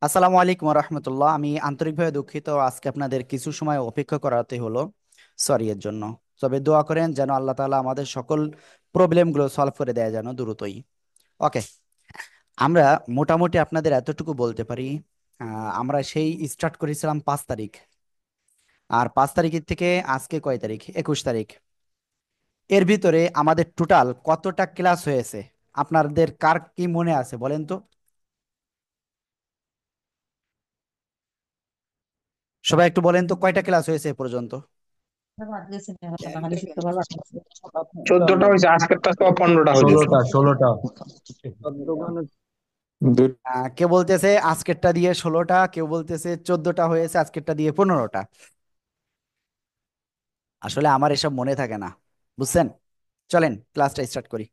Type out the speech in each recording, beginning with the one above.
আসসালামু আলাইকুম রহমতুল্লাহ। আমি আন্তরিকভাবে দুঃখিত আজকে আপনাদের কিছু সময় অপেক্ষা করাতে হলো। সরি এর জন্য। তবে দোয়া করেন যেন আল্লাহ তাআলা আমাদের সকল প্রবলেমগুলো সলভ করে দেয় যেন দ্রুতই। ওকে, আমরা মোটামুটি আপনাদের এতটুকু বলতে পারি। আমরা সেই স্টার্ট করেছিলাম 5 তারিখ। আর 5 তারিখের থেকে আজকে কয় তারিখ? 21 তারিখ। এর ভিতরে আমাদের টোটাল কতটা ক্লাস হয়েছে আপনাদের কার কি মনে আছে বলেন তো? সবাই একটু বলেন তো কয়টা ক্লাস হয়েছে এ পর্যন্ত? 14টা হয়েছে, আজকেরটা সহ 15টা হইতেছে। ষোলোটা কেউ বলতেছে আজকেরটা দিয়ে 16টা, কেউ বলতেছে 14টা হয়েছে, আজকেরটা দিয়ে 15টা। আসলে আমার এসব মনে থাকে না, বুঝছেন? চলেন ক্লাসটা স্টার্ট করি।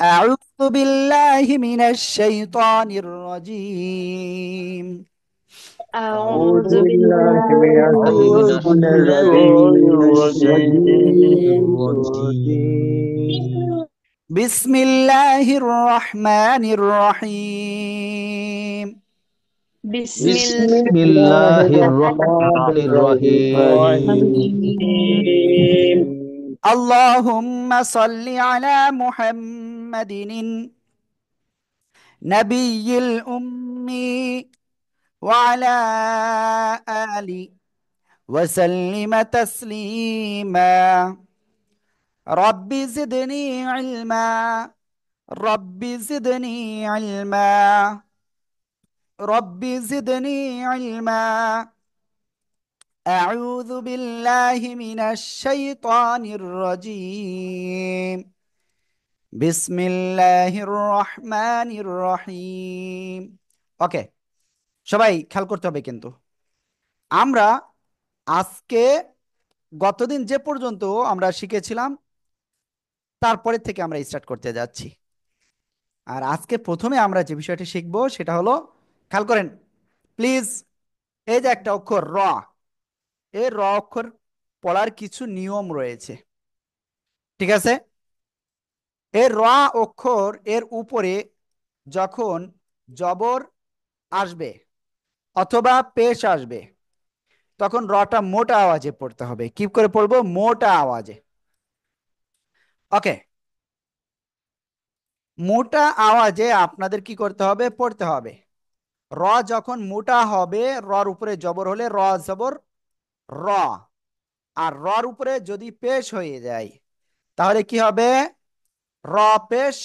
আউযু বিল্লাহি মিনাশ শাইতানির রাজীম। আউযু أعوذ বিল্লাহি بالله মিনাশ من أعوذ শাইতানির الشيطان بالله من الشيطان الرجيم الرجيم বিসমিল্লাহির রহমানির রহিম। بسم بسم الله الله الرحمن الرحمن الرحيم الرحيم اللهم صل على محمد النبي الأمي وعلى آله وسلم تسليما. رب زدني علما، رب زدني علما، رب زدني علما. أعوذ بالله من الشيطان الرجيم. بسم الله الرحمن الرحيم. ওকে, সবাই খেয়াল করতে হবে কিন্তু আমরা আজকে গতদিন যে পর্যন্ত আমরা শিখেছিলাম তারপরে থেকে আমরা স্টার্ট করতে যাচ্ছি। আর আজকে প্রথমে আমরা যে বিষয়টি শিখব সেটা হলো, খেয়াল করেন প্লিজ, এই যে একটা অক্ষর র, এই র অক্ষর পড়ার কিছু নিয়ম রয়েছে, ঠিক আছে? এই র অক্ষর এর উপরে যখন জবর আসবে অথবা পেশ আসবে তখন রটা মোটা আওয়াজে পড়তে হবে। কি করে পড়বো? মোটা আওয়াজে। ওকে, মোটা আওয়াজে আপনাদের কি করতে হবে? পড়তে হবে। র যখন মোটা হবে, রর উপরে জবর হলে র জবর র, আর রর উপরে যদি পেশ হয়ে যায় তাহলে কি হবে? র পেশ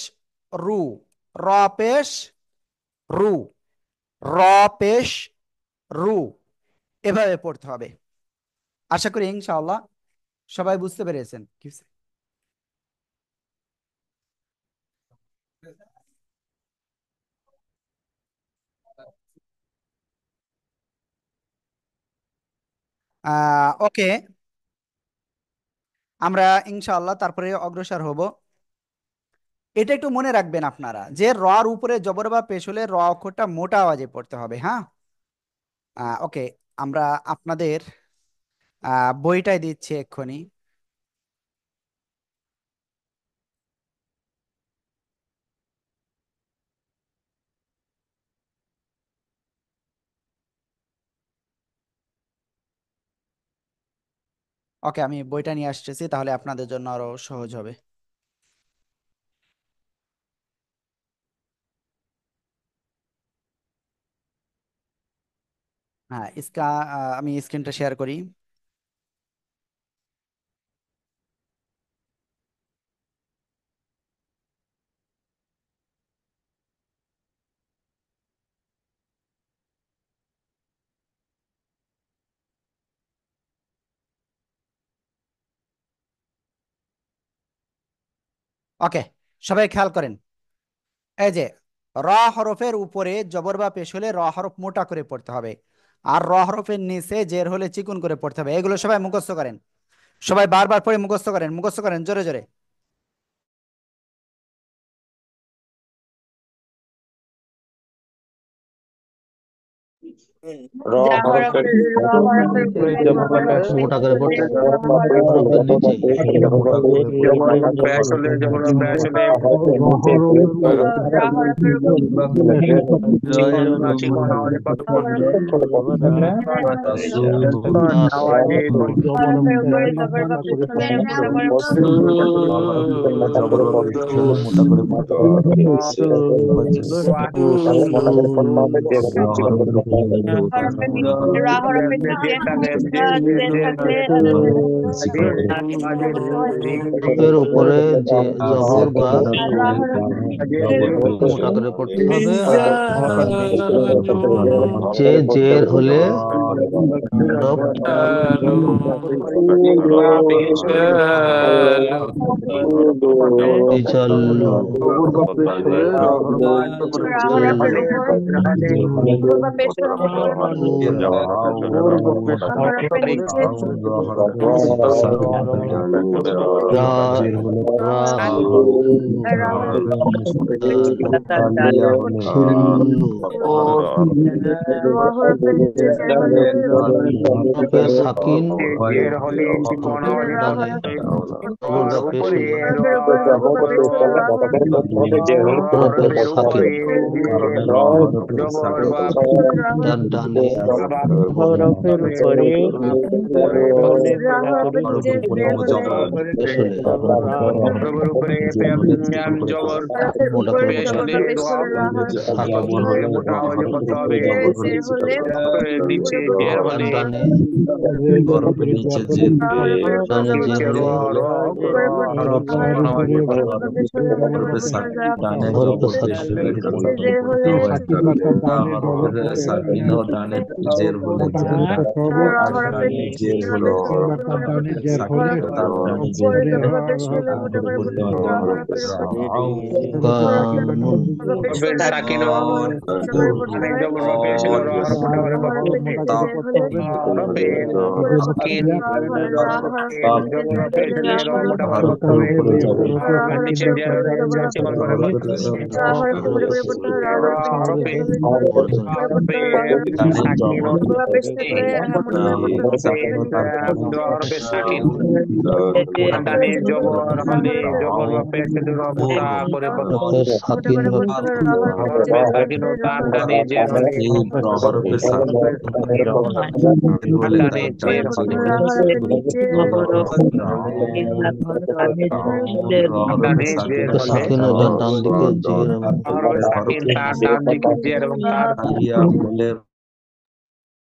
রু, র পেশ রু, র পেশ রু, এভাবে পড়তে হবে। আশা করি ইনশাআল্লাহ সবাই বুঝতে পেরেছেন কি হইছে? ওকে, আমরা ইনশাআল্লাহ তারপরে অগ্রসর হব। এটা একটু মনে রাখবেন আপনারা যে রর উপরে জবর বা পেশ হলে র অক্ষরটা মোটা আওয়াজে পড়তে হবে, হ্যাঁ? ওকে, আমরা আপনাদের বইটাই দিচ্ছি এক্ষুনি। ওকে, আমি বইটা নিয়ে আসতেছি, তাহলে আপনাদের জন্য আরো সহজ হবে। হ্যাঁ, আমি স্ক্রিনটা শেয়ার করি। ওকে, সবাই খেয়াল করেন, এই যে র হরফের উপরে জবর বা পেশ হলে র হরফ মোটা করে পড়তে হবে, আর র হরফের নিচে জের হলে চিকুন করে পড়তে হবে। এগুলো সবাই মুখস্থ করেন, সবাই বারবার পড়ে মুখস্থ করেন, মুখস্থ করেন জোরে জোরে। র যা হরফের হরফের র হরফের উপরে জবর বা পেশ মোটা করে পড়তে জের হবে, হলো র হরফের নিচে জবর পেশ হলে জবর পেশ হলে রা হরফের উপর চিকন বা চিকন আওয়াজে কত পড়বে আওয়াজে হরফের উপরে জবর বা পেশ হলে জবর জবর বা পেশ হলে মোটা করে পড়তে হবে। হরফের নিচে রা হরফের নিচে জের থাকলে এর উপরে যে জবর বা আর রা হরফের নিচে মোটা করে পড়তে হবে। আর যে জের হলে হরফ ইজাল্লু রা হরফের উপর জবর বা পেশ হলে রা হরফের নিচে রা রা রা হরফের সুল্লু র হরফের নিচে জের হলে হরফে সাকিন জের হলে চিকন আওয়াজে রা পড়বে হরফের জবর বা পেশ হলে হরফের উপরে জবর বা পেশ হলে রা হরফের হরফে সাকিন জবর বা তার ডানে হরফের নিচে জের হলে পেশ হলে জবর উপরে জবর মোটা করে পেশ পড়তে হলে হবে। র সাকিন মোটা আওয়াজে করতে হবে জের হলে নিচে জের তার হলে ডানে হরফের নিচে জের ডানে যে নিচে র হলে র হরফ চিকন আওয়াজে পড়বে হরফে সাকিন ডানে হরফে জবর পেশ সাকিন হলে এটা মোটা করে পড়তে হয়। হরফে সাকিন ও ডানে জের হলে জের, আর ডানে জের হলে জের, সাকিন ও তার ডানে জের হলে মোটা করে পড়তে হবে। কানুন হরফের সাকিনুন মানে জবর বা পেশ হলে র হরফ মোটা করে পড়তে হবে হরফের সাকিন জবর বা পেশ হলে র মোটা করে পড়তে হরফের হবে উপরে জবর আর নিচে জের হলে চিকন করে পড়তে হবে র হরফের ডানে সাকিনুন জবর, সাকিন ও তার ডানে হরফের সাকিন মোটা করে ডানে পড়তে হবে। জবর হলে জবর বা পেশ হলে র মোটা করে পড়তে হবে হরফে সাকিন বা হরফের সাকিন ও তার ডানে জের হলে এই হরফে সাকিন আর হলে ডানে তার জের ডানে হলে ডানে জের হরফে হলে সাকিন ও যার ডান দিকে জের এবং হরফে সাকিন তার ডান দিকে জের এবং তার ইয়া হলে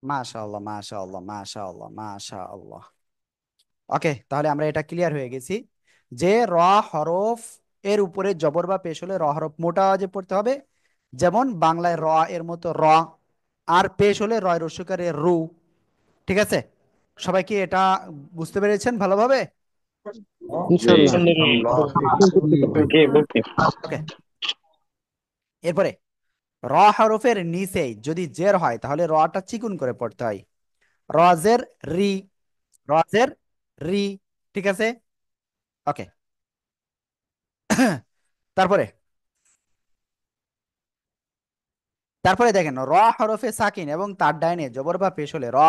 মাশাআল্লাহ মাশাআল্লাহ মাশাআল্লাহ মাশাআল্লাহ। ওকে, তাহলে আমরা এটা ক্লিয়ার হয়ে গেছি যে র হরফ এর উপরে জবর বা পেশ হলে র হরফ মোটা আওয়াজে পড়তে হবে, যেমন বাংলায় র এর মতো র, আর পেশ হলে রয় রস্যকারে রু। ঠিক আছে, সবাই কি এটা বুঝতে পেরেছেন ভালোভাবে? ওকে, এরপরে র হরফের নিচে যদি জের হয় তাহলে রটা চিকুন করে পড়তে হয়। রজের রি, রজের রি। ঠিক আছে, ওকে। তারপরে তারপরে দেখেন র হরফে সাকিন এবং তার ডাইনে জবর বা পেশ হলে র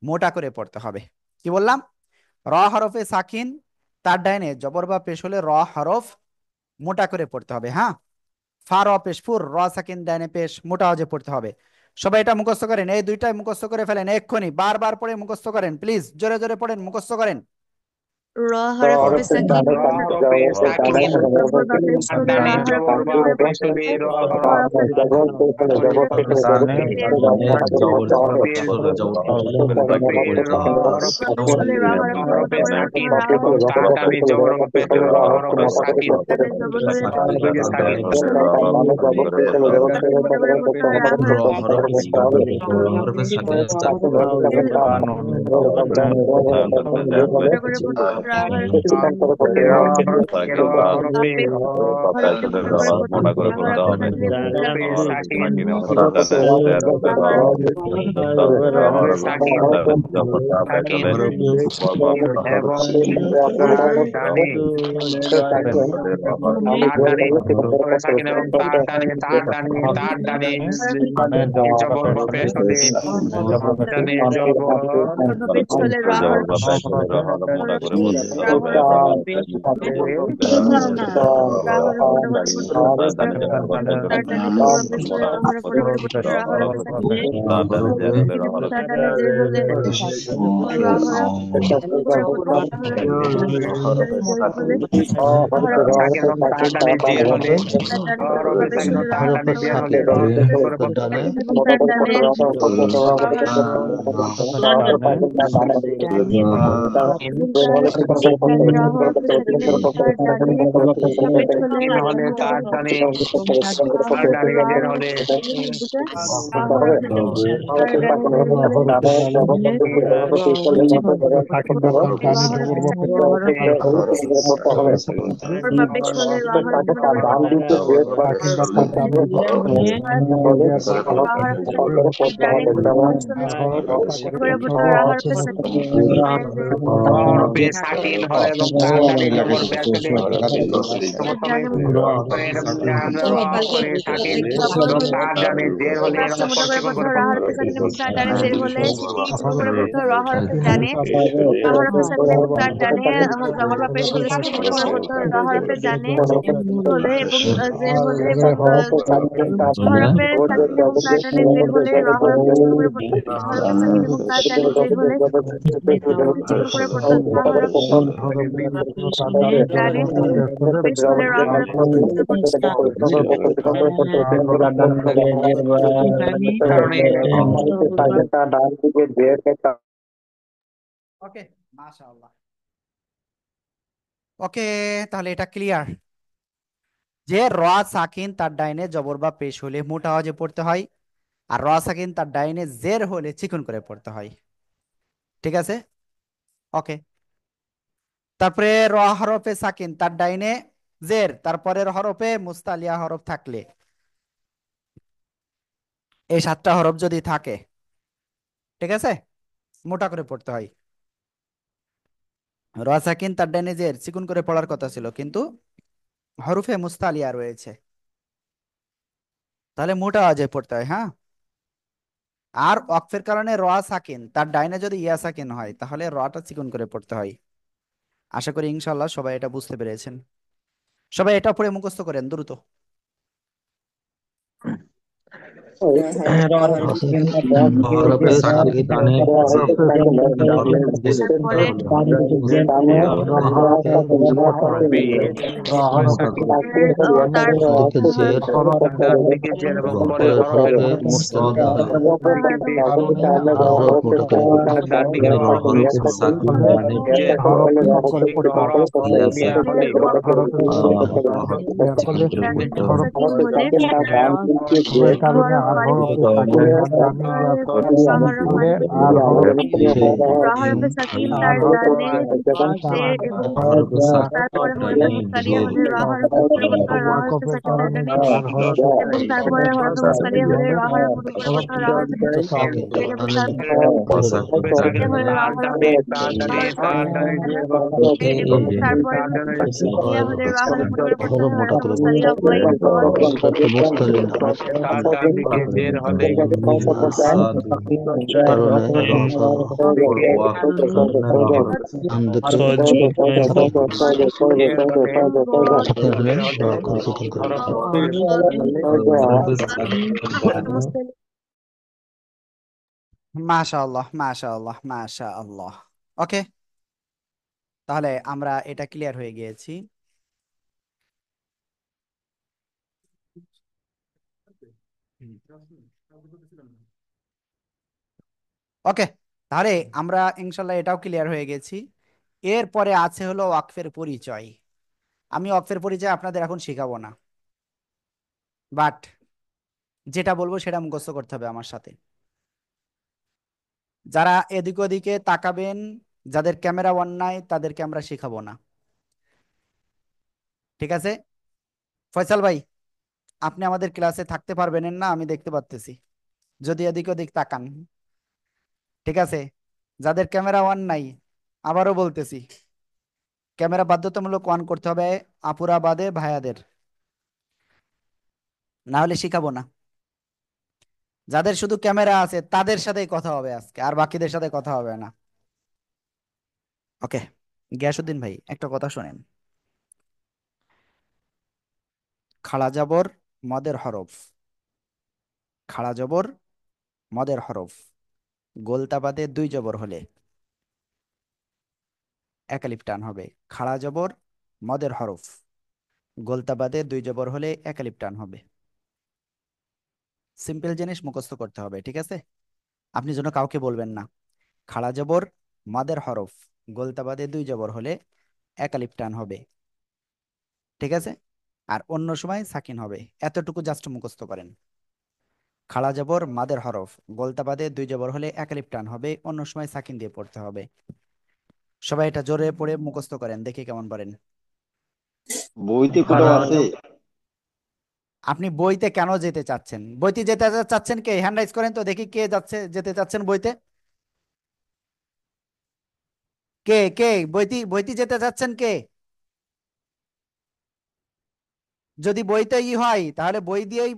মোটা করে পড়তে হবে। কি বললাম? র হরফে সাকিন তার ডাইনে জবর বা পেশ হলে র হরফ মোটা করে পড়তে হবে। হ্যাঁ, ফা র পেশ ফুর, র সাকিন ডাইনে পেশ মোটা আওয়াজে পড়তে হবে। সবাই এটা মুখস্থ করেন, এই দুইটাই মুখস্থ করে ফেলেন এক্ষুনি, বারবার পড়ে মুখস্থ করেন প্লিজ, জোরে জোরে পড়েন, মুখস্থ করেন। র হরফে সাকিন র হরফে সাকিন জবর বা পেশ আর হলে র ডানে জবর হরফের বা উপরে পেশ পড়তে হলে হবে র র হরফ হরফের জবর পেশ হলে জবর হরফের পড়তে র হবে। হরফে পেশ হলে র হরফের উপরে হরফে জবর সাকিন রা এবং তার ডানে জবর বা পেশ হলে র হরফে সাকিন ডানে জবর হলে র ওই যে সাকিন হরফের উপরে পড়তে হবে রা র হরফের হরফে হরফে সাকিন জের মোটা করে পড়তে হবে রা হরফে চিকন করে পড়তে র হবে হরফে র হরফে হরফে চিকন করে পড়তে হবে রা হরফে সাকিন হরফে সাকিন রা হরফে হরফে সাকিন সাকিন এবং তার ডানে তার ডানে হরফে সাকিন এবং তার ডানে জবর বা পেশ হলে ডানে জবর হরফে পেশ হলে রা হরফে সাকিন হরফে রা হরফে রা হরফ মোটা করে পড়তে হবে তার ডানে জবর বা পেশ হলে রা হরফ মোটা করে পড়তে হবে রা হরফে সাকিন সাকিন এবং তার ডানে জের হলে রা হরফ চিকন করে পড়তে হবে ডানে জের হলে রা হরফে সাকিন এবং তার ডানে জের হলে তার ডানে জবর বা হরফে পেশ সাকিন এবং হলে রা তার হরফে ডানে জের মোটা হলে করে পড়তে হবে চিকন করে পড়তে হবে সাকিন এবং তার ডানে রা হরফে সাকিন এবং তার রা হরফে সাকিন এবং তার ডানে জবর পেশ হলে সাকিন হলে তার ডানে রা হরফে জের হলে দিকে রা হরফে তার ডানে জের হলে জবর বা পেশ হলে রা হরফ মোটা করে পড়তে হবে রা হরফে সাকিন ডানে জবর পেশ হলে মোটা করে পড়তে হবে রা হরফে সাকিন ডানে জের হলে হরফে সাকিন হলে এবং তার ডানে জবর পেশ হলে প্রথমে ডানে মোটা করে এরকম আমরা করে সাকিন জবর এবং হলে তার ডানে জের হলে রাস্তা এরকম মোটা পর করে চিকন পড়তে করে হবে রা পড়তে হরফে হবে সাকিন এবং তার ডানে জের হলে চিকন করে পড়তে হবে রা হরফে ডানে রা হরফে সাকিন এবং তার ডানে জবর বা পেশ হলে চিকন করে পড়তে হবে রা হরফে ডানে হলে এবং জের হলে এবং রা হরফে সাকিন এবং তার ডানে জের হলে রা হরফকে চিকন করে পড়তে হবে রা হরফে সাকিন এবং তার ডানে জের হলে চিকন করে পড়তে হবে রা হরফ ডানে পেশ হলে রা হরফে কারণে ওকে, মাশাআল্লাহ। ওকে, তাহলে এটা ক্লিয়ার যে র সাকিন তার ডাইনে জবর বা পেশ হলে মোটা আওয়াজে পড়তে হয়, আর র সাকিন তার ডাইনে জের হলে চিকন করে পড়তে হয়। ঠিক আছে, ওকে। তারপরে র হরফে সাকিন তার ডাইনে জের, তারপরের হরফে মুস্তালিয়া হরফ থাকলে, এই 7টা হরফ যদি থাকে, ঠিক আছে, মোটা করে পড়তে হয়। র সাকিন তার ডাইনে জের চিকন করে পড়ার কথা ছিল, কিন্তু হরফে মুস্তালিয়া রয়েছে, তাহলে মোটা আওয়াজে পড়তে হয়। হ্যাঁ, আর ওয়াকফের কারণে র সাকিন তার ডাইনে যদি ইয়া সাকিন হয়, তাহলে রটা চিকন করে পড়তে হয়। আশা করি ইনশাল্লাহ সবাই এটা বুঝতে পেরেছেন। সবাই এটা পড়ে মুখস্থ করেন দ্রুত। হরফে সাকিন ডানে জবর জের তারপরে হরফে মোটা করে তার দিকে জের ডান দিকে জের এবং পরে পরের হরফের হরফে মুস্তালিয়া হরফ হরফে আর হরফ মোটা করে পড়তে হয়। ডান দিকে র হরফে হরফে সাকিন ডানে জের হরফ ইয়া ইয়া সাকিন হলে চিকন করে ডানে পড়তে জবর হবে। সাকিন হলে হরফ বাড়িতে হরফ বাড়িতে জের রা ইন হরফে সাকিন তার ডানে জের এবং হরফে সাকিন তারপরে হরফে ডানে মুস্তালিয়া জের হলে রা হরফে মোটা করে পড়তে হবে রা হরফে সাকিন তার ডানে এবং তারপরে হরফে মুস্তালিয়া হলে রা হরফ মোটা করে পড়তে হবে রা হরফে ওকে জের এবং তাহলে তারপরে পরের মুস্তালিয়া হলে রা হরফে তার ডানে জের এবং জের তারপরে মুস্তালিয়া হলে রা হরফ মোটা করে পড়তে হরফ হবে মোটা হরফে করে পড়তে মুস্তালিয়া হবে। ওয়াই ওয়ান অর্থাৎ মুস্তালি না, তার ডান দিকে করে জের পড়তে হলে হবে। সাদু কারণে র উপর ওয়াক কারণে র হরফ আমদেরকে চিকন করতে হবে। জের হলে এখানে জের হলে রকে চিকন করে পড়তে হবে। হরফে সাকিন ডানে মাশাআল্লাহ, মাশাআল্লাহ, মাশাআল্লাহ। ওকে, তাহলে আমরা এটা ক্লিয়ার হয়ে গিয়েছি। ওকে, তাহলে আমরা ইনশাল্লাহ এটাও ক্লিয়ার হয়ে গেছি। এরপরে আছে হলো ওয়াকফের পরিচয়। আমি ওয়াকফের পরিচয় আপনাদের এখন শেখাবো না, বাট যেটা বলবো সেটা মুখস্থ করতে হবে আমার সাথে। যারা এদিক ওদিকে তাকাবেন যাদের ক্যামেরা অন নাই তাদেরকে আমরা শেখাবো না। ঠিক আছে? ফয়সাল ভাই, আপনি আমাদের ক্লাসে থাকতে পারবেন না, আমি দেখতে পাচ্তেছি। যদি এদিক ওদিক তাকান। ঠিক আছে? যাদের ক্যামেরা অন নাই, আবারও বলতেছি, ক্যামেরা বাধ্যতামূলক অন করতে হবে, আপুরা বাদে ভাইয়াদের, না হলে শিখাবো না। যাদের শুধু ক্যামেরা আছে তাদের সাথেই কথা হবে আজকে, আর বাকিদের সাথে কথা হবে না। ওকে? গিয়াসউদ্দিন ভাই, একটা কথা শোনেন। খাড়া জবর মদের হরফ, খাড়া জবর মদের হরফ, গোলতা বাদে দুই জবর হলে একালিফ টান হবে। খাড়া জবর মদের হরফ, গোলতা বাদে দুই জবর হলে একালিফ টান হবে। সিম্পল জিনিস মুখস্থ করতে হবে, ঠিক আছে? আপনি যেন কাউকে বলবেন না। খাড়া জবর মাদের হরফ, গোলতা বাদে দুই জবর হলে একালিফ টান হবে। ঠিক আছে? আর অন্য সময় সাকিন হবে। এতটুকু জাস্ট মুখস্থ করেন। খাড়া জবর মাদের হরফ, গোলতা বাদে দুই জবর হলে একালিফ টান হবে, অন্য সময় সাকিন দিয়ে পড়তে হবে। সবাই এটা জোরে পড়ে মুখস্থ করেন, দেখি কেমন পারেন। বইতে কোথাও খাড়া আছে? আপনি বইতে কেন যেতে চাচ্ছেন? বইতে যেতে চাচ্ছেন কে? হ্যান্ড রাইজ করেন তো দেখি, কে যাচ্ছে, যেতে চাচ্ছেন বইতে? কে কে বইতে বইতে যেতে চাচ্ছেন কে? যদি বইতে হয় তাহলে বই দিয়েই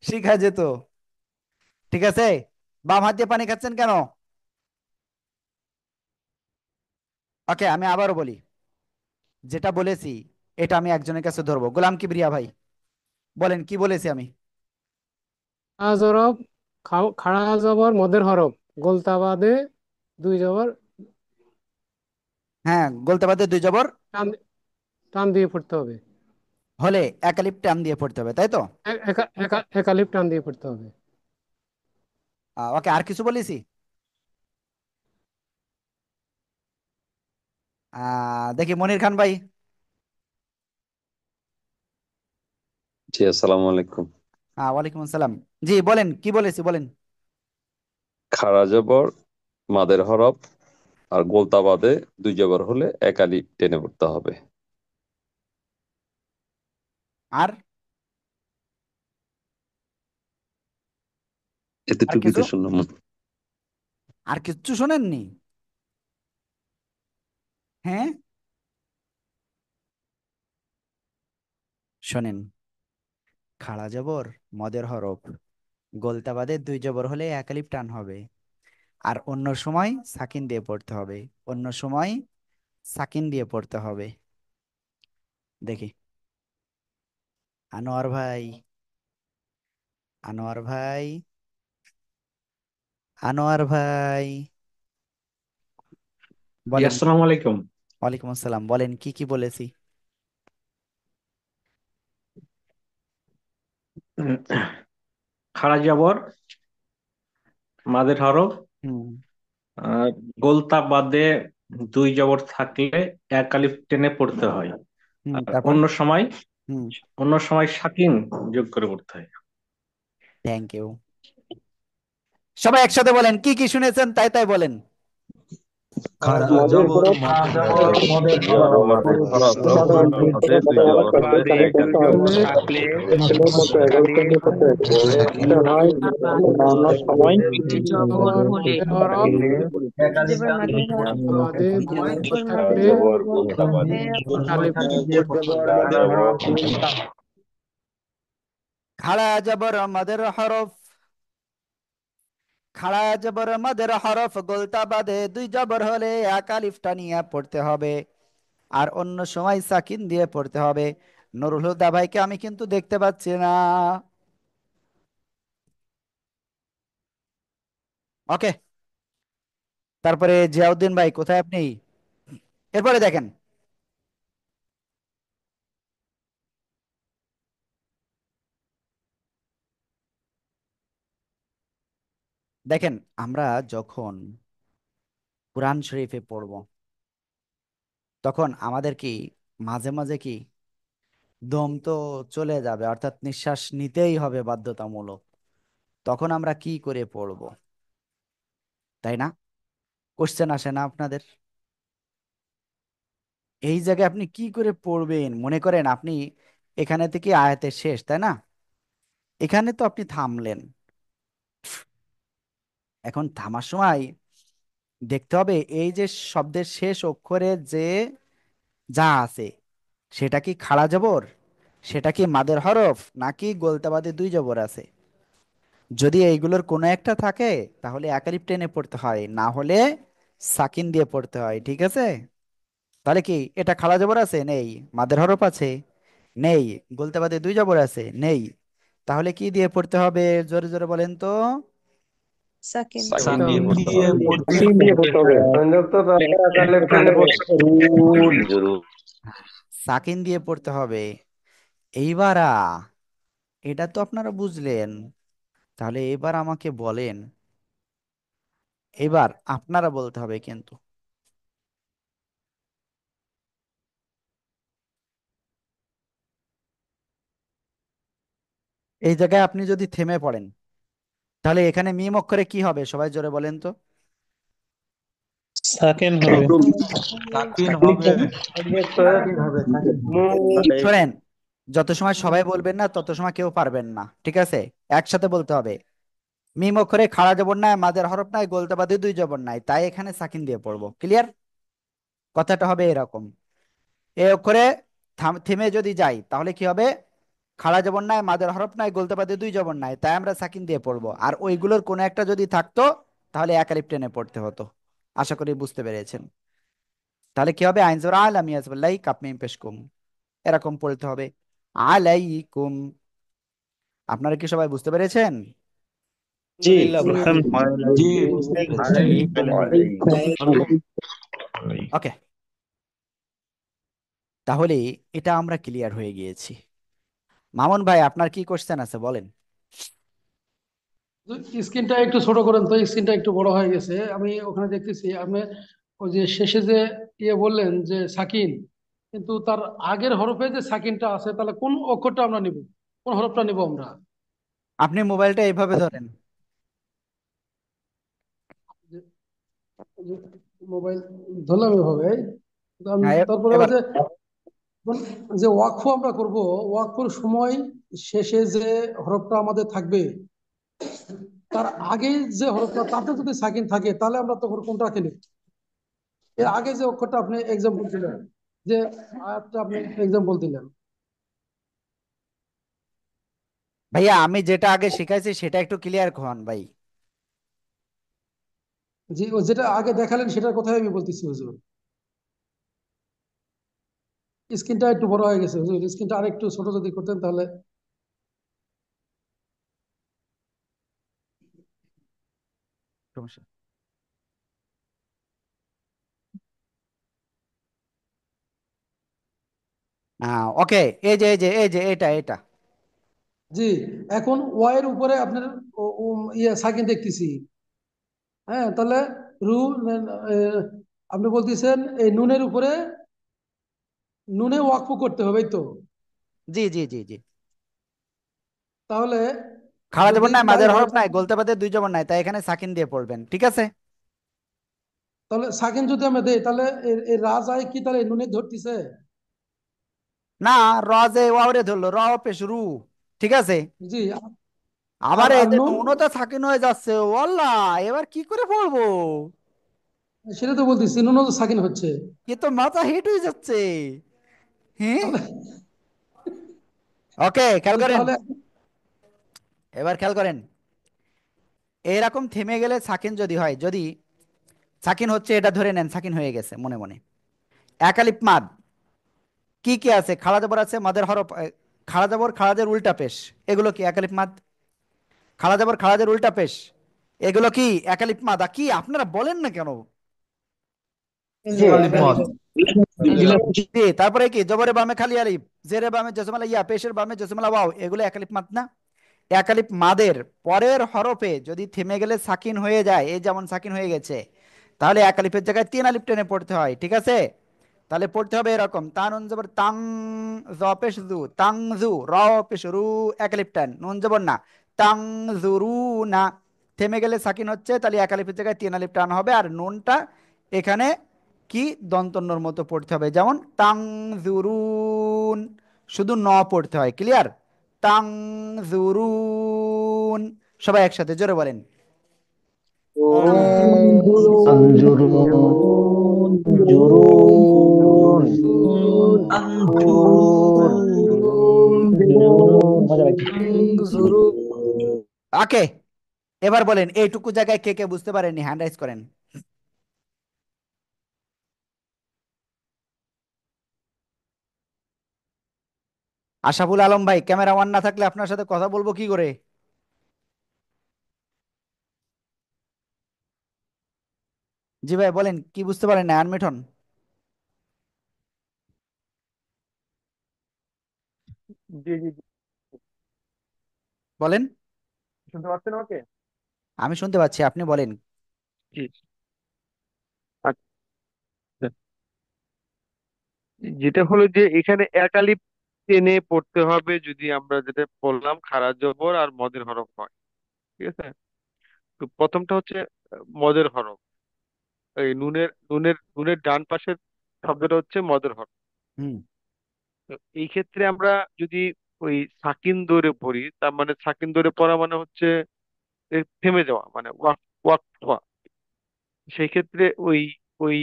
শিখা যেত। ঠিক আছে? বাম হাত দিয়ে পানি খাচ্ছেন কেন? ওকে, আমি আবারও বলি, যেটা বলেছি এটা আমি একজনের কাছে ধরবো। গোলাম কিবরিয়া ভাই, বলেন কি বলেছি আমি? খাড়া জবর, খাড়া জবর মদের হরফ, গোলতা বাদে দুই জবর, হ্যাঁ, বলতে পারতে দুই জবর টান টান দিয়ে পড়তে হবে। হলে একালিপ টান দিয়ে পড়তে হবে, তাই তো? একালিপ টান দিয়ে পড়তে হবে। ওকে, আর কিছু বলেছি? দেখি মনির খান ভাই। জি, আসসালামু আলাইকুম। ওয়ালাইকুম আসসালাম। জি বলেন, কি বলেছি বলেন। খাড়া জবর মাদের হরফ আর গোলতা বাদে দুই জবর হলে একালি টেনে পড়তে হবে। আর আর এতটুকুই কিছু? তো শুনলাম। আর কিচ্ছু শোনেননি? হ্যাঁ, শোনেন। খাড়া জবর মদের হরফ, গোলতা বাদে দুই জবর হলে একালিপ টান হবে, আর অন্য সময় সাকিন দিয়ে পড়তে হবে। অন্য সময় সাকিন দিয়ে পড়তে হবে। দেখি, আনোয়ার ভাই, আনোয়ার ভাই, আনোয়ার ভাই, জি, বলেন। আসসালামু আলাইকুম। ওয়ালাইকুম আসসালাম, বলেন কি কি বলেছি? উম, খাড়া জবর মাদের হরফ, হুম। আর গোলতা বাদে দুই জবর থাকলে এক আলিফ টেনে পড়তে হয়। হুম, আর তারপর? হুম। অন্য সময় সাকিন যোগ করে পড়তে হয়। Thank you. সবাই একসাথে বলেন, কি কি শুনেছেন তাই তাই বলেন। খাড়া মদের জবর হরফ, মদের জবর হরফ, মদের জবর হরফ, মাদের হরফ, গোলতা গোলতা বাদে দুই জবর হলে বাদে এখানে দুই পড়তে হয়। জবর হলে থাকলে একালিফ একালিফ পড়তে হয়। একালি এটা হয় অন্য সময় জবর মদের মদের হরফ হরফ, থাকলে জবর মাঝে হরফ, বাদে দুই জবর জবর মাঝে থাকলে হরফ, জবর গোলতা গোলতা বাদে বাদে একালিপ টেনে পড়তে হবে। জবর খাড়া মদের জবর হরফ, খাড়া জবর মাদের হরফ, খাড়া জবর মাদের হরফ, গোলতা বাদে দুই জবর হলে এক আলিফ টানিয়া পড়তে হবে, আর অন্য সময় সাকিন দিয়ে পড়তে হবে। নুরুল হুদা ভাইকে আমি কিন্তু দেখতে পাচ্ছি না। ওকে, তারপরে জিয়াউদ্দিন ভাই কোথায় আপনি? এরপরে দেখেন, দেখেন, আমরা যখন কোরআন শরীফে পড়ব তখন আমাদের কি মাঝে মাঝে কি দম তো চলে যাবে, অর্থাৎ নিঃশ্বাস নিতেই হবে বাধ্যতামূলক। তখন আমরা কি করে পড়ব, তাই না? কোশ্চেন আসে না আপনাদের? এই জায়গায় আপনি কি করে পড়বেন? মনে করেন আপনি এখানে থেকে আয়াতের শেষ, তাই না? এখানে তো আপনি থামলেন। এখন থামার সময় দেখতে হবে এই যে শব্দের শেষ অক্ষরে যে যা আছে সেটা কি খাড়া জবর, সেটা কি মাদের হরফ, নাকি গোলতা বাদে দুই জবর আছে। যদি এইগুলোর কোনো একটা থাকে তাহলে একালিপ টেনে পড়তে হয়, না হলে সাকিন দিয়ে পড়তে হয়, ঠিক আছে? তাহলে কি এটা খাড়া জবর আছে? নেই। মাদের হরফ আছে? নেই। গোলতা বাদে দুই জবর আছে? নেই। তাহলে কি দিয়ে পড়তে হবে? জোরে জোরে বলেন তো। সাকিন। সাকিন সাকিন। দিয়ে পড়তে হবে। সাকিন দিয়ে পড়তে হবে। সংযুক্ত রাগের আকালে টেনে পড়তে সাকিন দিয়ে পড়তে হবে। এইবার এটা তো আপনারা বুঝলেন। তাহলে এবার আমাকে বলেন, এবার আপনারা বলতে হবে কিন্তু। এই জায়গায় আপনি যদি থেমে পড়েন তাহলে এখানে মিম অক্ষরে কি হবে? সবাই জোরে বলেন তো। সাকেন হবে। সাকিন হবে। সংযুক্ত সাকিন হবে, সাকিন হবে। শোনেন, যত সময় সবাই বলবেন না তত সময় কেউ পারবেন না, ঠিক আছে? একসাথে বলতে হবে। মিম অক্ষরে খাড়া জবর নাই, মাদের হরফ নাই, গোলতা বাদে দুই জবর নাই, তাই এখানে সাকিন দিয়ে পড়বো। ক্লিয়ার? কথাটা হবে এরকম। এই অক্ষরে থেমে যদি যাই তাহলে কি হবে? খাড়া জবর নাই, মাদের হরফ নাই, গোলতা বাদে দুই জবর নাই, তাই আমরা সাকিন দিয়ে পড়বো। আর ওইগুলোর কোনো একটা যদি থাকতো তাহলে একালিপ টেনে পড়তে হতো। আশা করি বুঝতে পেরেছেন। তাহলে কি হবে? আইন জোর আল আমি আসবাল্লাই কাপ মিম পেশকুম, এরকম পড়তে হবে। আলাইকুম। আপনারা কি সবাই বুঝতে পেরেছেন? জি। জি, বুঝতে পেরেছি। ওকে, তাহলে এটা আমরা ক্লিয়ার হয়ে গিয়েছি। মামুন ভাই, আপনার কি কোশ্চেন আছে বলেন। স্ক্রিনটা একটু ছোট করেন তো, স্ক্রিনটা একটু বড় হয়ে গেছে, আমি ওখানে দেখতেছি আপনি ওই যে শেষে যে বললেন যে সাকিন, কিন্তু তার আগের হরফে যে সাকিনটা আছে, তাহলে কোন অক্ষরটা আমরা নিব, কোন হরফটা নিব আমরা? আপনি মোবাইলটা এইভাবে ধরেন। যে- যে মোবাইল ধরলাম এভাবে, হ্যাঁ, তারপরে ওই এবার যে যে ওয়াকফ আমরা করব, ওয়াকফের সময় শেষে যে হরফটা আমাদের থাকবে, তার আগে যে হরফটা তাতে যদি সাকিন থাকে, তাহলে আমরা তখন কোনটাকে নিব? এর আগে যে অক্ষরটা আপনি এক্সাম্পল দিলেন, যে আয়াতটা আপনি এক্সাম্পল দিলেন, ভাইয়া, আমি যেটা আগে শিখাইছি সেটা একটু ক্লিয়ার হন ভাই। যে যেটা আগে দেখালেন সেটার কথাই আমি বলতেছি হুজুর। স্ক্রিনটা একটু বড় হয়ে গেছে হুজুর, স্ক্রিনটা আরেকটু ছোট যদি করতেন তাহলে। সমস্যা। ওকে, এই যে এটা এটা। জি, এখন ওয়াই এর উপরে আপনার সাকিন দেখতেছি। হ্যাঁ, তাহলে রু আহ, আপনি বলতেছেন এই নুনের উপরে নুনে ওয়াকফ করতে হবে, এই তো? জি জি জি জি। তাহলে খাড়া যদি জবর নাই, তাই মাঝের হয়, হরফ নাই, গোলতে বাদে দুই জবর নাই, তাই এখানে সাকিন দিয়ে পড়বেন, ঠিক আছে? তাহলে সাকিন যদি আমরা দেই, তাহলে এই রাজায় কি তাহলে এই নুনে ধরতেছে? না, র যে ওয়াওরে ধরলো, র পেশ রু, ঠিক আছে। জি। আবার আর এই আর যে নুন, নুনও তো সাকিন হয়ে যাচ্ছে, ওয়াল্লাহ, এবার কি করে পড়বো? সেটা তো বলতেছি, নুনও তো সাকিন হচ্ছে। এ তো মাথা হিট হয়ে যাচ্ছে। হ্যাঁ। তাহলে ওকে, খেয়াল করেন। তাহলে এবার খেয়াল করেন, এরকম থেমে গেলে সাকিন যদি হয়, যদি সাকিন হচ্ছে এটা ধরে নেন সাকিন হয়ে গেছে মনে মনে। একালিপ মাদ কি কি আছে? খাড়া জবর আছে, মাদের হরফ, খাড়া জবর, খাড়াজের উল্টা পেশ, এগুলো কি একালিপ মাদ? খাড়া জবর, খাড়াজের উল্টা পেশ, এগুলো কি একালিপ মাদ? কি আপনারা বলেন না কেন? জি। একালিপ মত। জি, তারপরে কি? জবরের বামে খালি আলিফ, জেরে বামে জজমালা ইয়া, পেশের বামে জজমালা ওয়াও, এগুলো একালিপ মাদ না? একালিপ মাদের পরের হরফে যদি থেমে গেলে সাকিন হয়ে যায়, এই যেমন সাকিন হয়ে গেছে, তাহলে একালিফের জায়গায় তিন আলিফ টেনে পড়তে হয়, ঠিক আছে? তাহলে পড়তে হবে এরকম: তা নুন জবর তাং, জ পেশ জু, তাং জু, র পেশ রু, একালিফ টান, নুন জবর না, তাং জুরু না। থেমে গেলে সাকিন হচ্ছে, তাহলে একালিফের জায়গায় তিন আলিফ টান হবে, আর নুনটা এখানে কি দন্তন্যর মতো পড়তে হবে, যেমন তাংজুরুন, শুধু ন পড়তে হয়। ক্লিয়ার? তাংজুরুন। সবাই একসাথে জোরে বলেন। আঞ্জুরুন জুরুন ওকে, এবার বলেন এইটুকু জায়গায় কে কে বুঝতে পারেননি হ্যান্ড রাইজ করেন। আশাফুল আলম ভাই, ক্যামেরা অন না থাকলে আপনার সাথে কথা বলবো কি করে? জি ভাই বলেন, কি বুঝতে পারেন না আনমিঠন? জি জি জি, বলেন। শুনতে পাচ্ছেন আমাকে? আমি শুনতে পাচ্ছি, আপনি বলেন। জি। আচ্ছা, যেটা হলো যে এখানে একালিপ টেনে পড়তে হবে যদি আমরা যেটা বললাম খারা জবর আর মদের হরফ হয়। ঠিক আছে? তো প্রথমটা হচ্ছে মদের হরফ। এই নুনের ডান পাশের শব্দটা হচ্ছে মদের হরফ। হুম। তো এই ক্ষেত্রে আমরা যদি ওই সাকিন ধরে পড়ি, তার মানে সাকিন ধরে পড়া মানে হচ্ছে থেমে যাওয়া, মানে ওয়াক ওয়াক হওয়া। সেই ক্ষেত্রে ওই ওই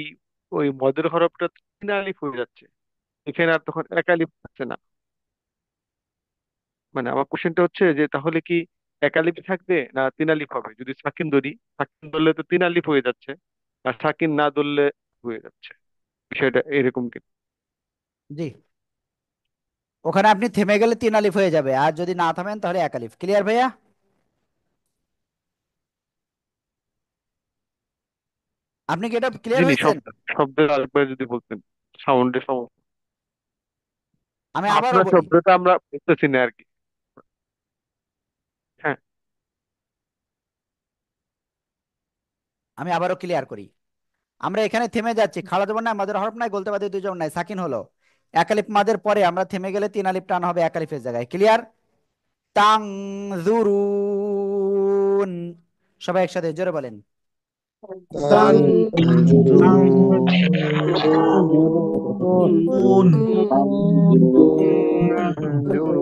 ওই মদের হরফটা তিন আলিফ হয়ে যাচ্ছে, এখানে আর তখন এক আলিফ থাকছে না। মানে আমার কোশ্চেনটা হচ্ছে যে তাহলে কি এক আলিফ থাকবে না তিন আলিফ হবে? যদি সাকিন ধরি, সাকিন ধরলে তো তিন আলিফ হয়ে যাচ্ছে, আর সাকিন না ধরলে হয়ে যাচ্ছে। বিষয়টা এরকম কি? জি, ওখানে আপনি থেমে গেলে তিন আলিফ হয়ে যাবে, আর যদি না থামেন তাহলে এক আলিফ। ক্লিয়ার ভাইয়া? আপনি কি এটা ক্লিয়ার যিনি হয়েছেন? শব্দ শব্দের আরেকবার যদি বলতেন, সাউন্ডের সমস্যা। আমি আবারও আপনার বলি, শব্দটা আমরা বুঝতেছি না আর কি। হ্যাঁ। আমি আবারও ক্লিয়ার করি। আমরা এখানে থেমে যাচ্ছি, খাড়া জবর নাই, মাদের হরফ নাই, বলতে বাদে দুই জবর নাই, সাকিন হলো। এক আলিফ মাদের পরে আমরা থেমে গেলে তিন আলিফ টান হবে এক আলিফের জায়গায়। ক্লিয়ার? তাংজুরুন। সবাই একসাথে জোরে বলেন। তানজুরুন জুরুন তানজুরুন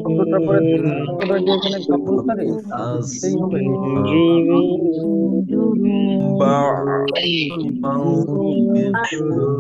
শব্দটার পরে শব্দটা যে এখানে কম্পালসারি সেই হবে। তানজুরুন তানজুরুন তানজুরুন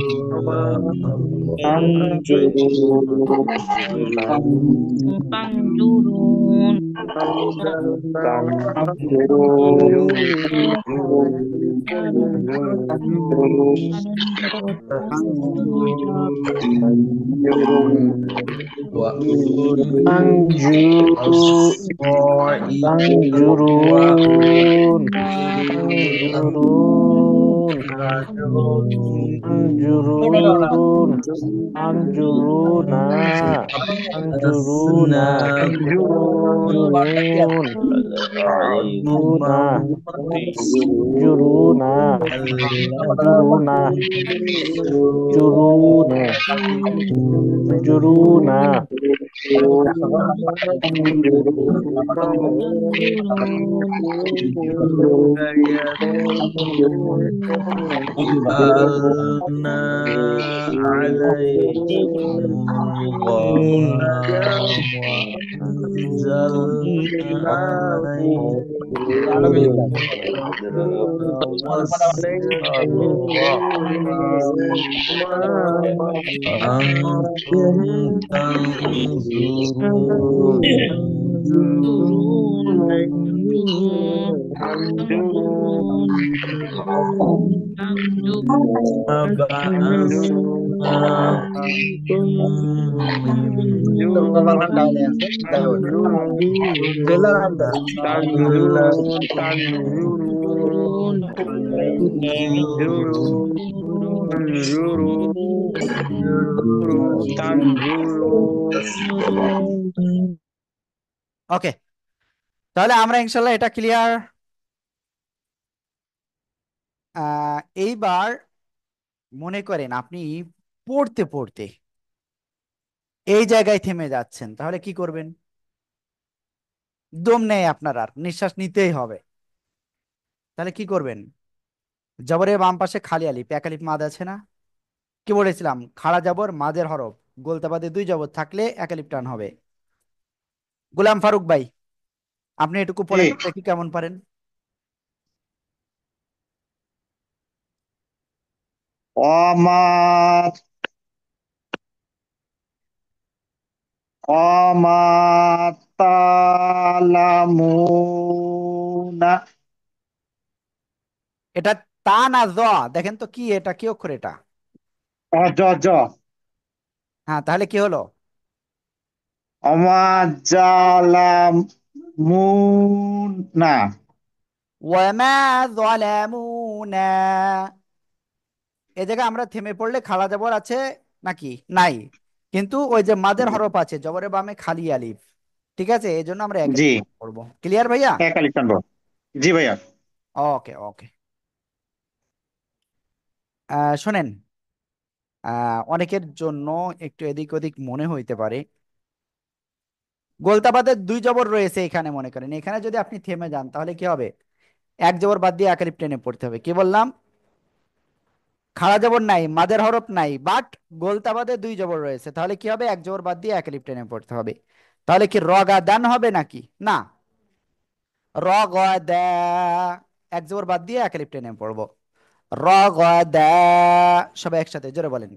তানজুরুনা তানজুরুনা তানজুরুন তানজুরুনা জুরুনা জুরুনা জুরুনে জুরুনা جعلنا عليكم الغمام وأنزلنا عليكم المن والسلوى أنتم تنظرون بعثناكم ওকে, তাহলে আমরা ইনশাল্লাহ এটা ক্লিয়ার। এইবার মনে করেন আপনি পড়তে পড়তে এই জায়গায় থেমে যাচ্ছেন, তাহলে কি করবেন? দম নেই আপনার, আর নিঃশ্বাস নিতেই হবে, তাহলে কি করবেন? জবরের বাম পাশে খালি আলিফ, এক আলিফ মাদ আছে না? কি বলেছিলাম? খাড়া জবর মাদের হরফ, গোলতা বাদে দুই জবর থাকলে এক আলিফ টান হবে। গোলাম ফারুক ভাই, আপনি এটুকু জি। পড়েন তো দেখি কেমন পারেন। অমাত অমাতালামুনা। এটা তা না জ? দেখেন তো কি এটা, কি অক্ষর এটা? জ জ। হ্যাঁ, তাহলে কি হলো? অমাজালামুনা। ওয়ামা যালামুনা। এই জায়গায় আমরা থেমে পড়লে খাড়া জবর আছে নাকি? নাই। কিন্তু ওই যে মাদের হরফ আছে, জবরের বামে খালি আলিফ, ঠিক আছে, এই জন্য আমরা এক জি, আলিফ পড়বো। ক্লিয়ার ভাইয়া? এক আলিফ টানবো। জি ভাইয়া। ওকে ওকে। শোনেন, অনেকের জন্য একটু এদিক ওদিক মনে হইতে পারে। গোলতাবাদের দুই জবর রয়েছে এখানে, মনে করেন এখানে যদি আপনি থেমে যান তাহলে কি হবে? এক জবর বাদ দিয়ে এক আলিফ টেনে পড়তে হবে। কি বললাম? খাড়া জবর নাই, মাদের হরফ নাই, বাট গোলতাবাদে দুই জবর রয়েছে, তাহলে কি হবে? এক জবর বাদ দিয়ে এক আলিফ টেনে পড়তে হবে। তাহলে কি রগা দান হবে নাকি? না, রগদা, এক জবর বাদ দিয়ে এক আলিফ টেনে পড়বো। রগদা। সবাই একসাথে জোরে বলেন।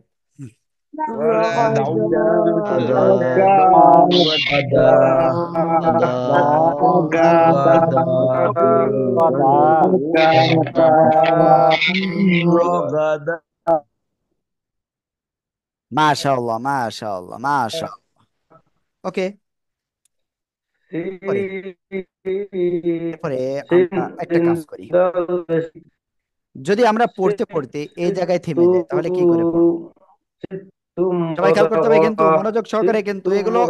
غدا غدا غدا غدا মাশাআল্লাহ মাশাআল্লাহ মাশাআল্লাহ। ওকে, পরে এরপরে আমরা একটা কাজ করি। যদি আমরা পড়তে পড়তে এই জায়গায় থেমে যাই তাহলে কি করে পড়বো? সবাই খেয়াল করতে হবে কিন্তু, মনোযোগ সহকারে কিন্তু এগুলো,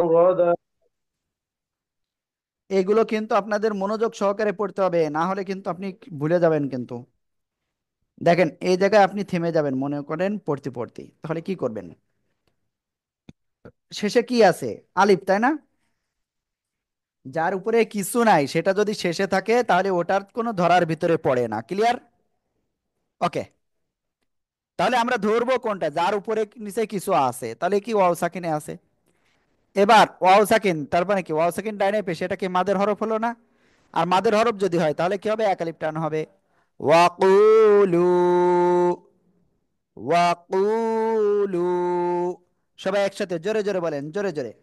এগুলো কিন্তু আপনাদের মনোযোগ সহকারে পড়তে হবে, না হলে কিন্তু আপনি ভুলে যাবেন কিন্তু। দেখেন এই জায়গায় আপনি থেমে যাবেন মনে করেন পড়তে পড়তে, তাহলে কি করবেন? শেষে কি আছে? আলিফ, তাই না? যার উপরে কিছু নাই সেটা যদি শেষে থাকে তাহলে ওটার কোনো ধরার ভিতরে পড়ে না। ক্লিয়ার? ওকে, তাহলে আমরা ধরবো কোনটা যার উপরে নিচে কিছু আছে, তাহলে কি ওয়াও সাকিনে আছে। এবার ওয়াও সাকিন, তার মানে কি ওয়াও সাকিন ডাইনে পেশে, এটা কি মাদের হরফ হলো না? আর মাদের হরফ যদি হয় তাহলে কি হবে? এক আলিফ টান হবে। ওয়াকুলু, ওয়াকুলু। সবাই একসাথে জোরে জোরে বলেন, জোরে জোরে।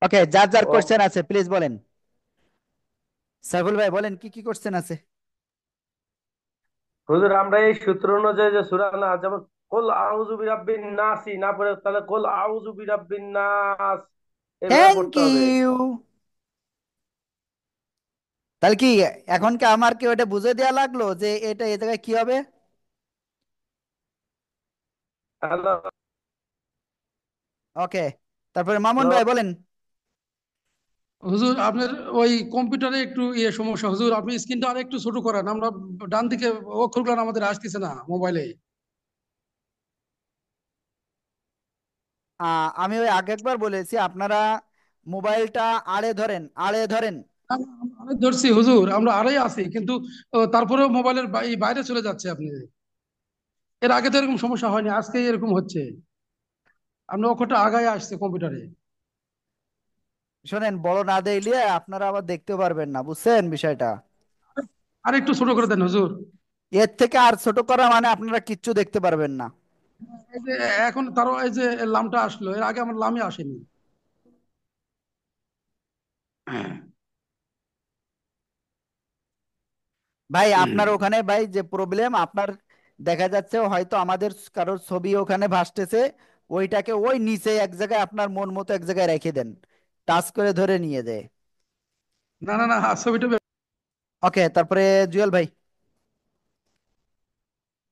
ওকে, যার যার কোশ্চেন আছে প্লিজ বলেন। সাইফুল ভাই বলেন কি কি কোশ্চেন আছে? হুজুর আমরা এই সূত্র অনুযায়ী যে সূরা না, যেমন কুল আউযু বিরাব্বিন নাসি না পড়ে তাহলে কুল আউযু বিরাব্বিন নাস এইভাবে থ্যাংক পড়তে হবে। ইউ। তাহলে কি এখন কি আমার কি ওটা বুঝে দেওয়া লাগলো যে এটা এই জায়গায় কি হবে? হ্যালো। ওকে, তারপরে মামুন ভাই বলেন। হুজুর আপনার ওই কম্পিউটারে একটু সমস্যা হুজুর, আপনি স্ক্রিনটা আর একটু ছোট করেন, আমরা ডান দিকে অক্ষরগুলো আমাদের আসতেছে না মোবাইলে। আমি ওই আগে একবার বলেছি আপনারা মোবাইলটা আড়ে ধরেন, আড়ে ধরেন। আমি ধরছি হুজুর, আমরা আড়াই আছি কিন্তু তারপরেও মোবাইলের বাইরে চলে যাচ্ছে আপনি। এর আগে তো এরকম সমস্যা হয়নি, আজকে এরকম হচ্ছে। আমরা অক্ষরটা আগায় আসছে কম্পিউটারে। শোনেন, বড় না দেখলে আপনারা আবার দেখতে পারবেন না, বুঝছেন বিষয়টা? আর একটু ছোট করে দেন হুজুর। এর থেকে আর ছোট করা মানে আপনারা কিচ্ছু দেখতে পারবেন না। এই যে এখন তারও এই যে লামটা আসলো, এর আগে আমার লামই আসেনি। ভাই আপনার ওখানে ভাই যে প্রবলেম আপনার দেখা যাচ্ছে, হয়তো আমাদের কারোর ছবি ওখানে ভাসতেছে, ওইটাকে ওই নিচে এক জায়গায় আপনার মন মতো এক জায়গায় রেখে দেন, টাচ করে ধরে নিয়ে যায়। না না না, ছবিটা ওকে, তারপরে জুয়েল ভাই।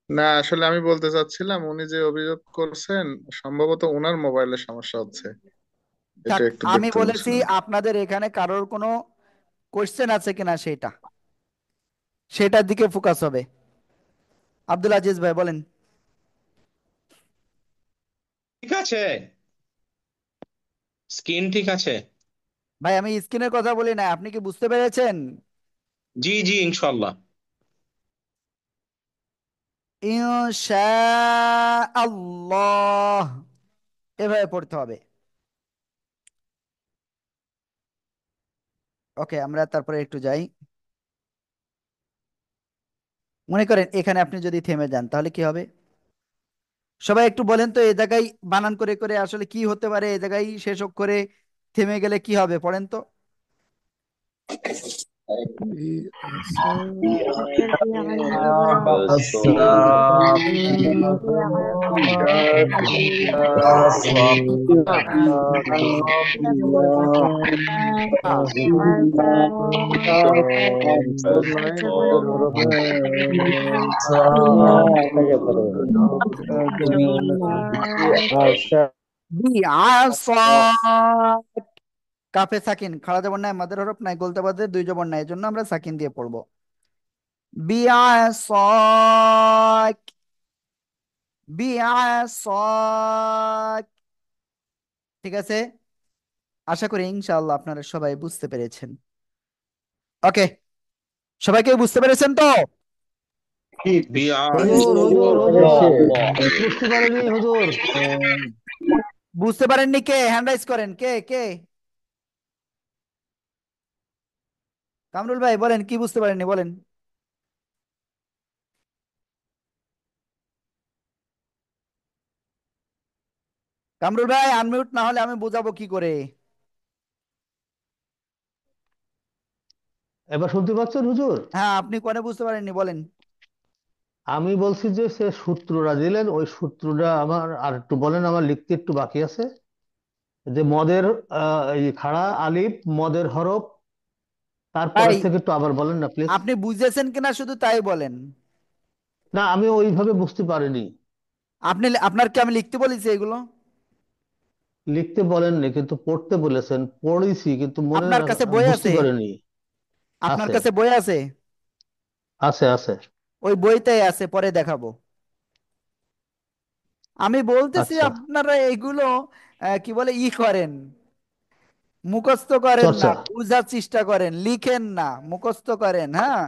না, আসলে আমি বলতে চাচ্ছিলাম উনি যে অভিযোগ করছেন সম্ভবত ওনার মোবাইলের সমস্যা হচ্ছে, এটা থাক, একটু আমি দেখতে বলেছি বলছিলাম। আপনাদের এখানে কারোর কোনো কোশ্চেন আছে কিনা সেটা, সেটার দিকে ফোকাস হবে। আব্দুল আজিজ ভাই বলেন। ঠিক আছে, স্কিন ঠিক আছে। ভাই আমি স্ক্রিনের কথা বলি না, আপনি কি বুঝতে পেরেছেন? জি জি, ইনশাল্লাহ। ইনশাআল্লাহ এভাবে পড়তে হবে। ওকে, আমরা তারপরে একটু যাই। মনে করেন এখানে আপনি যদি থেমে যান তাহলে কি হবে? সবাই একটু বলেন তো, এই জায়গায় বানান করে করে আসলে কি হতে পারে, এই জায়গায় শেষ করে থেমে গেলে কি হবে, পড়েন তো। অক্ষর দিয়ে হারানো যাবে না। দিয়ে হারানো কাফে সাকিন, খাড়া জবর নাই, মাদের হরফ নাই, গোলতা বাদে দুই জবর নাই, এজন্য আমরা সাকিন দিয়ে পড়বো। বিআসাক, বিআসাক। ঠিক আছে, আশা করি ইনশাআল্লাহ আপনারা সবাই বুঝতে পেরেছেন। ওকে, সবাইকে বুঝতে পেরেছেন তো? হুজুর হুজুর হুজুর বুঝতে পারিনি হুজুর। বুঝতে পারেননি? কে হ্যান্ড রাইজ করেন, কে কে? কামরুল ভাই বলেন, কি বুঝতে পারেননি বলেন। কামরুল ভাই আনমিউট না হলে আমি বোঝাবো কি করে? এবার শুনতে পাচ্ছেন হুজুর? হ্যাঁ, আপনি কোনে বুঝতে পারেননি বলেন। আমি বলছি যে সে সূত্রটা দিলেন, ওই সূত্রটা আমার আর একটু বলেন, আমার লিখতে একটু বাকি আছে। যে মদের এই খাড়া আলিফ মদের হরফ, ভাই তারপরের থেকে একটু আবার বলেন না প্লিজ। আপনি বুঝেছেন কিনা শুধু তাই বলেন। না, আমি ওইভাবে বুঝতে পারিনি। আপনার কি আমি লিখতে বলেছি এগুলো? লিখতে বলেননি কিন্তু পড়তে বলেছেন, পড়েছি কিন্তু মনে আপনার কাছে বই বুঝতে আছে? পারিনি। আপনার আছে কাছে বই আছে? আছে আছে। ওই বইতে আছে, পরে দেখাবো। আমি বলতেছি আচ্ছা, আপনারা এইগুলো কি বলে করেন, মুখস্থ করেন না, চর্চা। বুঝার চেষ্টা করেন, লিখেন না, মুখস্থ করেন। হ্যাঁ,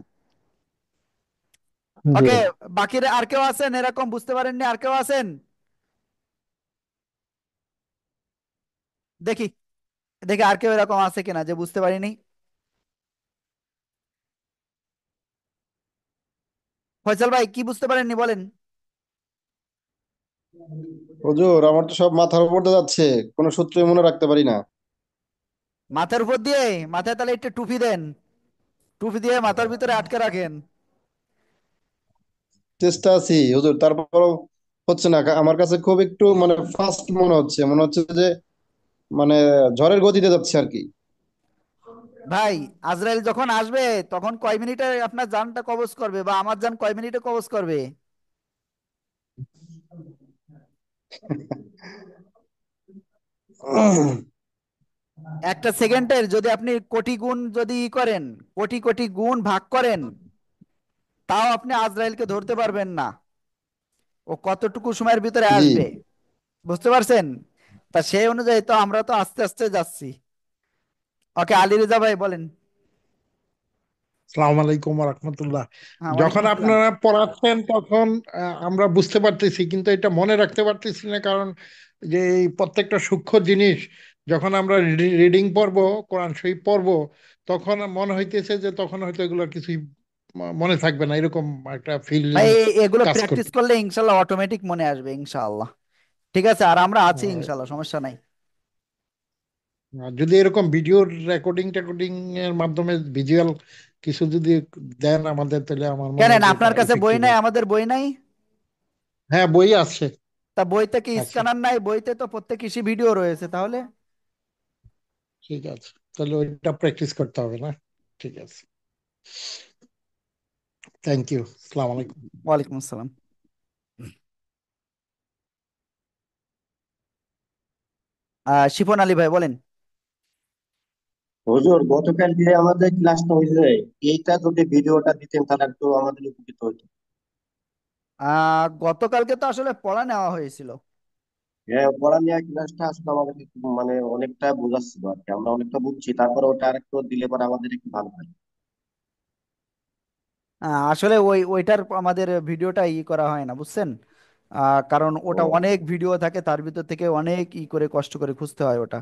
জি। ওকে। বাকিরা আর কেউ আছেন এরকম বুঝতে পারেননি? আর কেউ আছেন? দেখি, দেখি আর কেউ এরকম আছে কিনা যে বুঝতে পারিনি। ফয়সাল ভাই কি বুঝতে পারেননি বলেন। হুজুর আমার তো সব মাথার উপর দিয়ে যাচ্ছে, কোনো সূত্রই মনে রাখতে পারি না। মাথার উপর দিয়ে? মাথায় তাহলে একটু টুপি দেন, টুপি দিয়ে মাথার ভিতরে আটকে রাখেন। চেষ্টা আছি হুজুর, তারপরও হচ্ছে না। আমার কাছে খুব একটু মানে ফাস্ট মনে হচ্ছে, মনে হচ্ছে যে মানে ঝড়ের গতিতে যাচ্ছে আর কি। ভাই আজরাইল যখন আসবে তখন কয় মিনিটে আপনার জানটা কবজ করবে, বা আমার জান কয় মিনিটে কবজ করবে? একটা সেকেন্ডের যদি আপনি কোটি গুণ যদি করেন, কোটি কোটি গুণ ভাগ করেন, তাও আপনি আজরাইলকে ধরতে পারবেন না ও কতটুকু সময়ের ভিতরে জি। আসবে। বুঝতে পারছেন? তা সেই অনুযায়ী তো আমরা তো আস্তে আস্তে যাচ্ছি। ওকে, আলী রেজা ভাই বলেন। সালাম আলাইকুম রহমতুল্লাহ। হ্যাঁ, যখন ওয়ালাইকুম আসসালাম। আপনারা পড়াচ্ছেন তখন আমরা বুঝতে পারতেছি, কিন্তু এটা মনে রাখতে পারতেছি না, কারণ যে এই প্রত্যেকটা সূক্ষ্ম জিনিস যখন আমরা রিডিং পড়বো, কোরআন শরীফ পড়বো, তখন মনে হইতেছে যে তখন হয়তো এগুলো কিছুই মনে থাকবে না, এরকম একটা ভাই ফিলিংস এগুলো কাজ প্র্যাকটিস করবে। করলে ইনশাল্লাহ অটোমেটিক মনে আসবে ইনশাআল্লাহ। ঠিক আছে, আর আমরা আছি আর ইনশাল্লাহ, সমস্যা নাই। আর যদি এরকম ভিডিও রেকর্ডিং এর মাধ্যমে ভিজুয়াল কিছু যদি দেন আমাদের, তাহলে আমার মনে কেন হয় যে এটা আপনার কাছে বই ইফেক্টিভ নাই? হবে। আমাদের বই নাই? হ্যাঁ, বই আছে। তা বইতে কি আছে, স্ক্যানার নাই? বইতে তো প্রত্যেক কৃষি ভিডিও রয়েছে তাহলে। ঠিক আছে, তাহলে ওইটা প্র্যাকটিস করতে হবে না। ঠিক আছে, থ্যাংক ইউ, আসসালামু আলাইকুম। ওয়ালাইকুম আসসালাম। শিফন আলী ভাই বলেন। হুজুর, গতকাল যে আমাদের ক্লাসটা হয়েছে, এইটা যদি ভিডিওটা দিতেন তাহলে একটু আমাদের উপকৃত হতো। গতকালকে তো আসলে পড়া নেওয়া হয়েছিল। হ্যাঁ, পড়া নিয়ে ক্লাসটা আসলে আমাদের একটু মানে অনেকটা বোঝাচ্ছিল আর কি, আমরা অনেকটা বুঝছি, তারপরে ওটা আরেকটু দিলে পরে আমাদের একটু ভালো হয়। আসলে ওইটার আমাদের ভিডিওটা করা হয় না বুঝছেন। কারণ ওটা ও অনেক ভিডিও থাকে, তার ভিতর থেকে অনেক করে কষ্ট করে খুঁজতে হয় ওটা।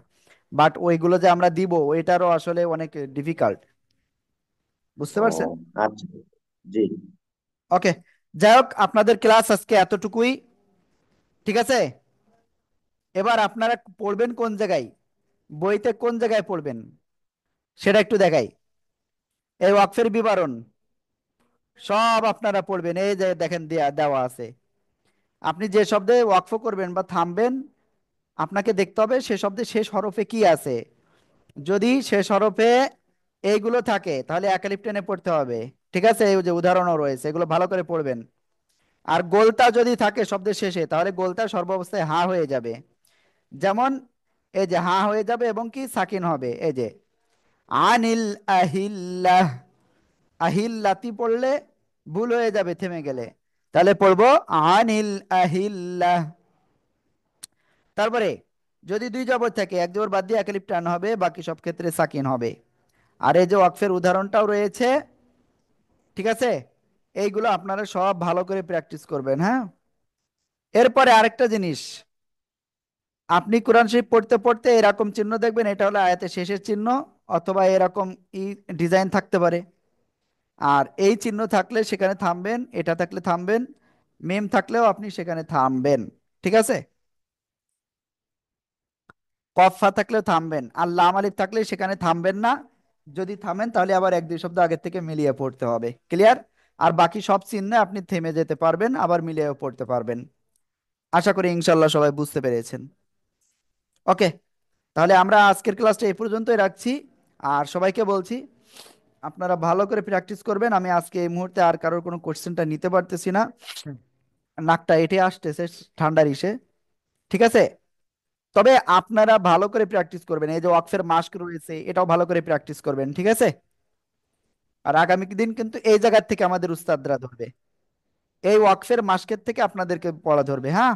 বাট ওইগুলো যে আমরা দিব ওইটারও আসলে অনেক ডিফিকাল্ট, বুঝতে ও পারছেন। আচ্ছা, জি। ওকে, যাই হোক আপনাদের ক্লাস আজকে এতটুকুই। ঠিক আছে, এবার আপনারা পড়বেন কোন জায়গায়, বইতে কোন জায়গায় পড়বেন সেটা একটু দেখাই। এই ওয়াকফের বিবরণ সব আপনারা পড়বেন, এই যে দেখেন দেয়া দেওয়া আছে। আপনি যে শব্দে ওয়াকফ করবেন বা থামবেন, আপনাকে দেখতে হবে সে শব্দে শেষ হরফে কি আছে। যদি শেষ হরফে এইগুলো থাকে তাহলে একালিফ টেনে পড়তে হবে। ঠিক আছে, এই যে উদাহরণও রয়েছে, এগুলো ভালো করে পড়বেন। আর গোলতা যদি থাকে শব্দের শেষে তাহলে গোলতা সর্বাবস্থায় হা হয়ে যাবে। যেমন এই যে হা হয়ে যাবে এবং কি সাকিন হবে, এই যে আনিল আহিল্লাহ। আহিল্লাতি পড়লে ভুল হয়ে যাবে থেমে গেলে, তাহলে পড়বো আনিল আহিল্লাহ। তারপরে যদি দুই জবর থাকে এক জবর বাদ দিয়ে একালিফ টান হবে, বাকি সব ক্ষেত্রে সাকিন হবে। আর এই যে ওয়াকফের উদাহরণটাও রয়েছে। ঠিক আছে, এইগুলো আপনারা সব ভালো করে প্র্যাকটিস করবেন। হ্যাঁ, এরপরে আরেকটা জিনিস, আপনি কোরআন শরীফ পড়তে পড়তে এরকম চিহ্ন দেখবেন, এটা হলো আয়াতের শেষের চিহ্ন, অথবা এরকম ডিজাইন থাকতে পারে। আর এই চিহ্ন থাকলে সেখানে থামবেন, এটা থাকলে থামবেন, মিম থাকলেও আপনি সেখানে থামবেন। ঠিক আছে, কফা থাকলেও থামবেন, আর লাম আলিফ থাকলে সেখানে থামবেন না। যদি থামেন তাহলে আবার এক দুই শব্দ আগের থেকে মিলিয়ে পড়তে হবে। ক্লিয়ার? আর বাকি সব চিহ্নে আপনি থেমে যেতে পারবেন, আবার মিলিয়েও পড়তে পারবেন। আশা করি ইনশাল্লাহ সবাই বুঝতে পেরেছেন। ওকে, তাহলে আমরা আজকের ক্লাসটা এই পর্যন্তই রাখছি। আর সবাইকে বলছি আপনারা ভালো করে প্র্যাকটিস করবেন। আমি আজকে এই মুহূর্তে আর কারোর কোনো কোশ্চেনটা নিতে পারতেছি না, নাকটা এঁটে আসতেছে ঠান্ডার ইসে। ঠিক আছে, তবে আপনারা ভালো করে প্র্যাকটিস করবেন। এই যে ওয়াকফের মাস্ক রয়েছে এটাও ভালো করে প্র্যাকটিস করবেন। ঠিক আছে, আর আগামী দিন কিন্তু এই জায়গার থেকে আমাদের উস্তাদরা ধরবে, এই ওয়াকফের মাস্কের থেকে আপনাদেরকে পড়া ধরবে। হ্যাঁ,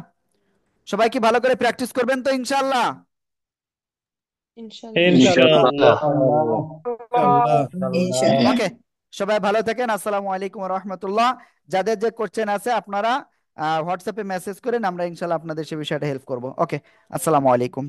সবাই কি ভালো করে প্র্যাকটিস করবেন তো ইনশাল্লাহ? ইনশাল্লাহ। ইনশাআল্লাহ। ইনশাআল্লাহ। ওকে, সবাই ভালো থাকেন। আসসালামু আলাইকুম রহমতুল্লাহ। যাদের যে কোশ্চেন আছে আপনারা হোয়াটসঅ্যাপে মেসেজ করেন, আমরা ইনশাল্লাহ আপনাদের সে বিষয়টা হেল্প করব। ওকে, আসসালামু আলাইকুম।